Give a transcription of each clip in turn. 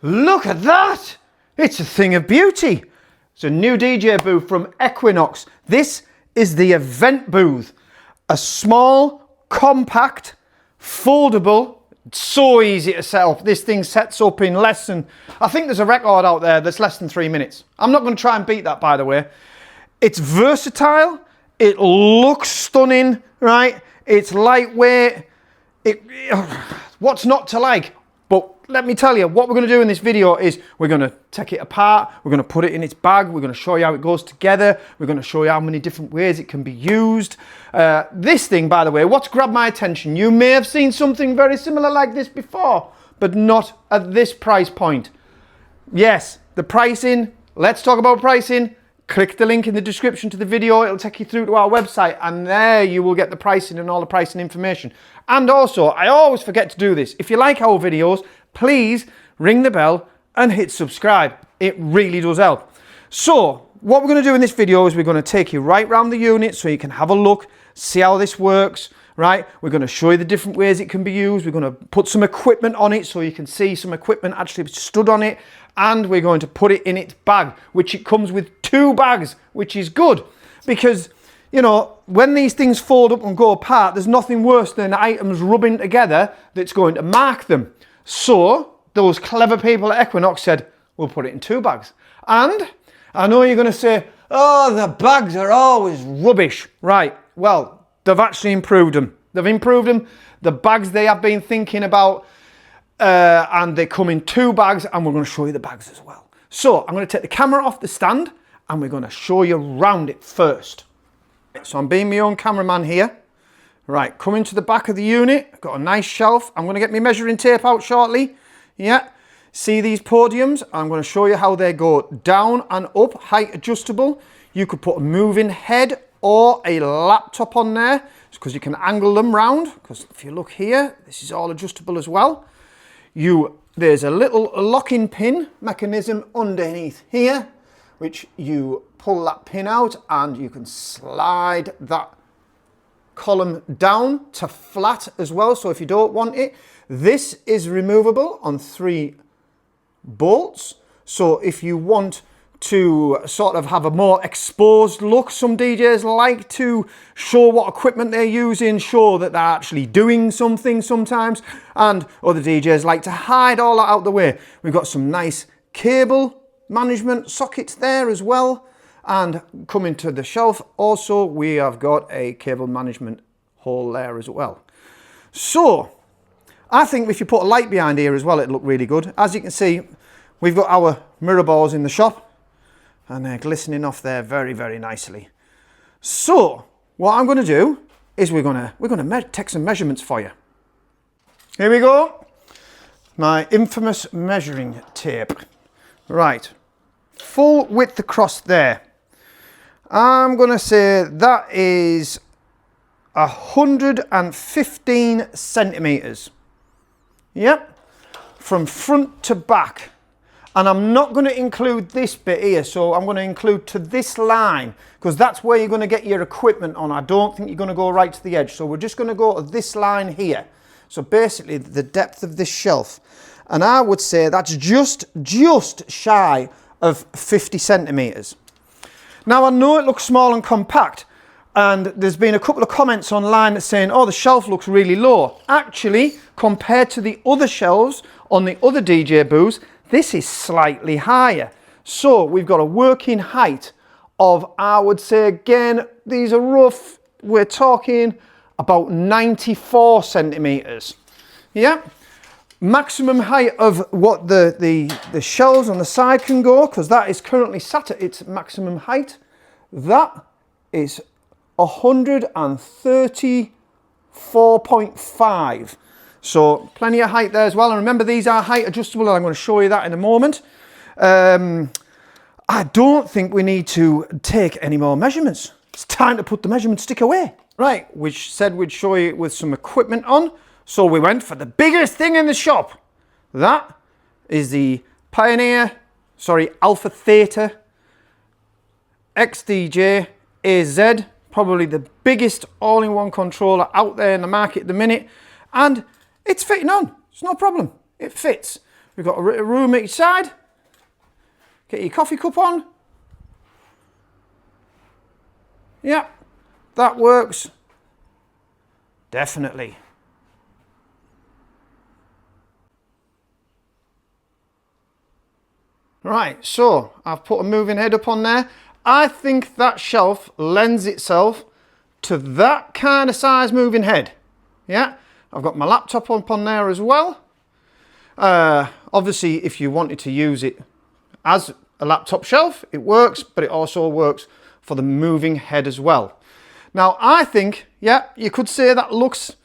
Look at that! It's a thing of beauty. It's a new DJ booth from Equinox. This is the Event Booth. A small, compact, foldable, so easy to set up. This thing sets up in less than, I think there's a record out there that's less than 3 minutes. I'm not going to try and beat that, by the way. It's versatile. It looks stunning, right? It's lightweight. What's not to like? But let me tell you, what we're going to do in this video is we're going to take it apart, we're going to put it in its bag, we're going to show you how it goes together, we're going to show you how many different ways it can be used. This thing, by the way, what's grabbed my attention, you may have seen something very similar like this before, but not at this price point. Yes, the pricing, let's talk about pricing. Click the link in the description to the video, it'll take you through to our website, and there you will get the pricing and all the pricing information. And also, I always forget to do this, if you like our videos, please ring the bell and hit subscribe. It really does help. So, what we're going to do in this video is we're going to take you right around the unit so you can have a look, see how this works, right? We're going to show you the different ways it can be used. We're going to put some equipment on it so you can see some equipment actually stood on it. And we're going to put it in its bag, which it comes with 2 bags, which is good. Because, you know, when these things fold up and go apart, there's nothing worse than items rubbing together that's going to mark them. So, those clever people at Equinox said, we'll put it in 2 bags. And I know you're going to say, oh, the bags are always rubbish. Right, well, they've actually improved them. They've improved them. The bags they have been thinking about, and they come in 2 bags, and we're going to show you the bags as well. So, I'm going to take the camera off the stand, and we're going to show you around it first. So, I'm being my own cameraman here. Right, coming to the back of the unit, I've got a nice shelf. I'm going to get my measuring tape out shortly. Yeah, see these podiums? I'm going to show you how they go down and up, height adjustable. You could put a moving head or a laptop on there, because you can angle them round. Because if you look here, this is all adjustable as well. There's a little locking pin mechanism underneath here, which you pull that pin out and you can slide that column down to flat as well. So if you don't want it, this is removable on 3 bolts. So if you want to sort of have a more exposed look, some DJs like to show what equipment they're using, show that they're actually doing something sometimes, and other DJs like to hide all that out the way. We've got some nice cable management sockets there as well, and coming to the shelf also we have got a cable management hole there as well. So I think if you put a light behind here as well, it'll look really good. As you can see, we've got our mirror balls in the shop, and they're glistening off there very, very nicely. So, what I'm going to do is we're going to take some measurements for you. Here we go. My infamous measuring tape. Right. Full width across there. I'm going to say that is 115 centimetres. Yep. From front to back. And I'm not going to include this bit here, so I'm going to include to this line, because that's where you're going to get your equipment on. I don't think you're going to go right to the edge, so we're just going to go to this line here. So basically the depth of this shelf. And I would say that's just shy of 50 centimetres. Now I know it looks small and compact, and there's been a couple of comments online saying, oh, the shelf looks really low. Actually, compared to the other shelves on the other DJ booths, this is slightly higher. So we've got a working height of, I would say again, these are rough, we're talking about 94 centimetres. Yeah. Maximum height of what the shelves on the side can go, because that is currently sat at its maximum height. That is 134.5. So plenty of height there as well. And remember, these are height adjustable, and I'm going to show you that in a moment. I don't think we need to take any more measurements. It's time to put the measurement stick away. Right, which said we'd show you with some equipment on. So we went for the biggest thing in the shop. That is the Alpha Theta XDJ AZ. Probably the biggest all-in-one controller out there in the market at the minute. And it's fitting on, it's no problem, it fits. We've got a room each side. Get your coffee cup on. Yeah, that works. Definitely. Right, so I've put a moving head up on there. I think that shelf lends itself to that kind of size moving head. Yeah, I've got my laptop up on there as well. Obviously, if you wanted to use it as a laptop shelf, it works, but it also works for the moving head as well. Now, I think, yeah, you could say that looks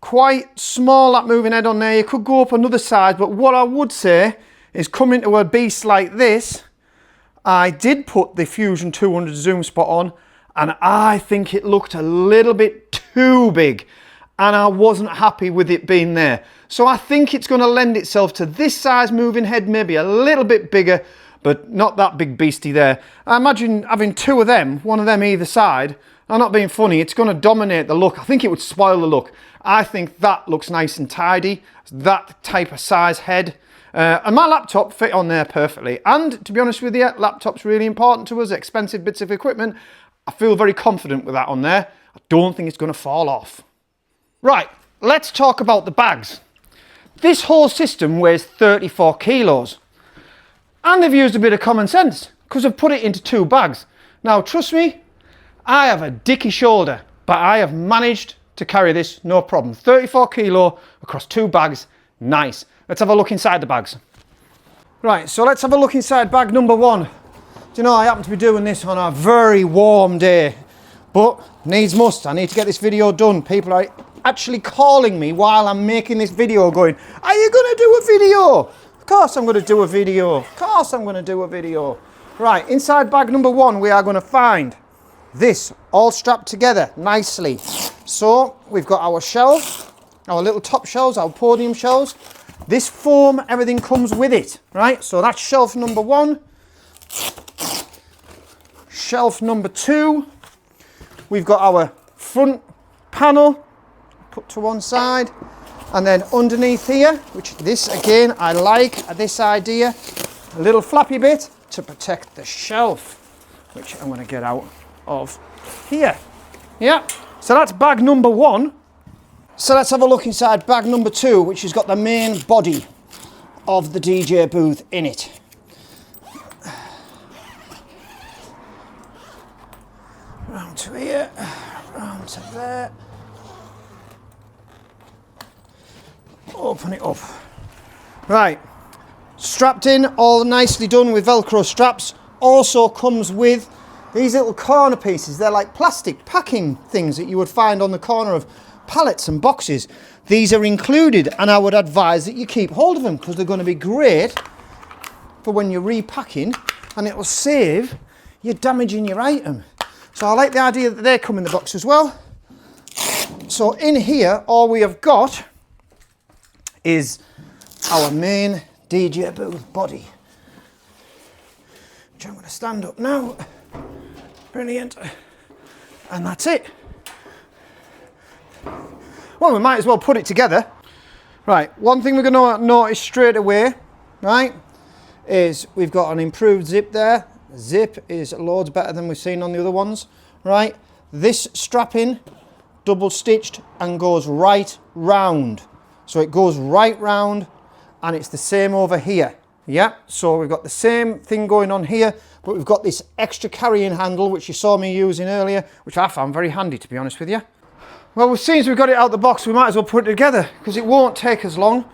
quite small, that moving head on there. You could go up another size, but what I would say is coming to a beast like this, I did put the Fusion 200 zoom spot on, and I think it looked a little bit too big, and I wasn't happy with it being there. So I think it's going to lend itself to this size moving head, maybe a little bit bigger, but not that big beastie there. I imagine having two of them, one of them either side. I'm not being funny, it's going to dominate the look. I think it would spoil the look. I think that looks nice and tidy, that type of size head. And my laptop fit on there perfectly. And to be honest with you, laptop's really important to us, expensive bits of equipment. I feel very confident with that on there. I don't think it's going to fall off. Right, let's talk about the bags. This whole system weighs 34 kilos. And they've used a bit of common sense because they've put it into two bags. Now, trust me, I have a dicky shoulder, but I have managed to carry this no problem. 34 kilo across two bags, nice. Let's have a look inside the bags. Right, so let's have a look inside bag number one. Do you know, I happen to be doing this on a very warm day, but needs must. I need to get this video done. People are actually calling me while I'm making this video going, are you going to do a video? Of course I'm going to do a video. Of course I'm going to do a video. Right, inside bag number one, we are going to find this all strapped together nicely. So we've got our shelf, our little top shelves, our podium shelves. This foam, everything comes with it, right? So that's shelf number one. Shelf number two. We've got our front panel put to one side. And then underneath here, which this again, I like this idea, a little flappy bit to protect the shelf, which I'm going to get out of here. Yeah, so that's bag number one. So let's have a look inside bag number two, which has got the main body of the DJ booth in it. Round to here, round to there. Open it up. Right, strapped in, all nicely done with Velcro straps. Also comes with these little corner pieces. They're like plastic packing things that you would find on the corner of pallets and boxes. These are included, and I would advise that you keep hold of them because they're going to be great for when you're repacking, and it will save you damaging your item. So I like the idea that they come in the box as well. So in here, all we have got is our main DJ booth body, which I'm going to stand up now. Brilliant. And that's it. Well, we might as well put it together. Right, one thing we're going to notice straight away, right, is we've got an improved zip there. The zip is loads better than we've seen on the other ones, right? This strapping, double stitched and goes right round. So it goes right round, and it's the same over here. Yeah, so we've got the same thing going on here, but we've got this extra carrying handle, which you saw me using earlier, which I found very handy, to be honest with you. Well, as soon as we've got it out the box, we might as well put it together because it won't take us long.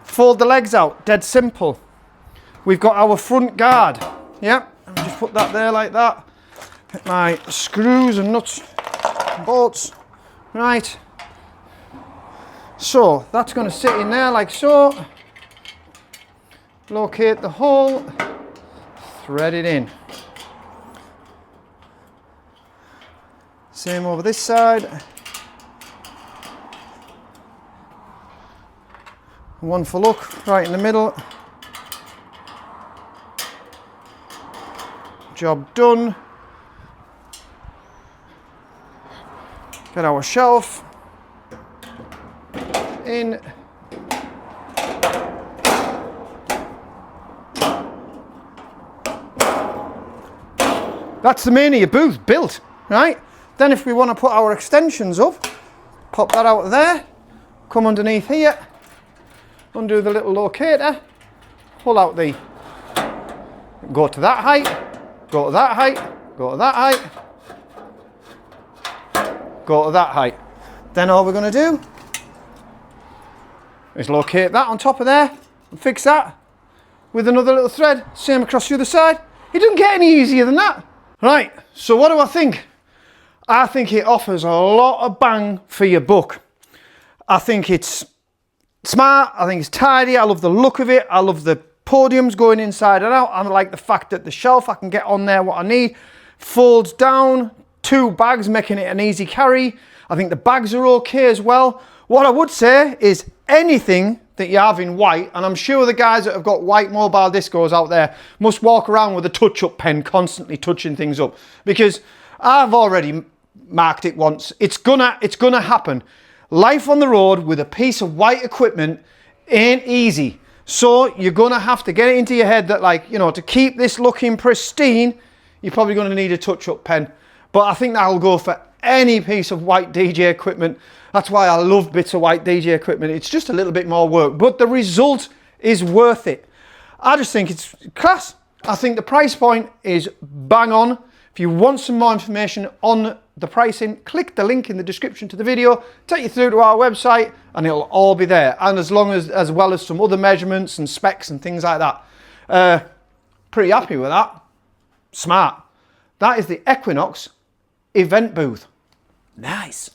Fold the legs out, dead simple. We've got our front guard. Yeah, and just put that there like that. Get my screws and nuts and bolts. Right. So that's going to sit in there like so. Locate the hole, thread it in. Same over this side. One for luck, right in the middle. Job done. Get our shelf in. That's the main of your booth built, right? Then if we want to put our extensions up, pop that out of there, come underneath here, undo the little locator, pull out the, go to that height, go to that height, go to that height, go to that height. Then all we're going to do is locate that on top of there and fix that with another little thread, same across the other side. It doesn't get any easier than that. Right, so what do I think? I think it offers a lot of bang for your buck. I think it's smart, I think it's tidy, I love the look of it, I love the podiums going inside and out, I like the fact that the shelf, I can get on there what I need, folds down, 2 bags making it an easy carry. I think the bags are okay as well. What I would say is anything that you have in white, and I'm sure the guys that have got white mobile discos out there must walk around with a touch-up pen constantly touching things up, because I've already marked it once. It's gonna happen. Life on the road with a piece of white equipment ain't easy, so you're gonna have to get it into your head that, like, you know, to keep this looking pristine, you're probably going to need a touch-up pen. But I think that'll go for any piece of white DJ equipment. That's why I love bits of white DJ equipment. It's just a little bit more work, but the result is worth it. I just think it's class. I think the price point is bang on. If you want some more information on the pricing, click the link in the description to the video, take you through to our website, and it'll all be there. And as well as some other measurements and specs and things like that. Pretty happy with that. Smart. That is the Equinox Event Booth. Nice.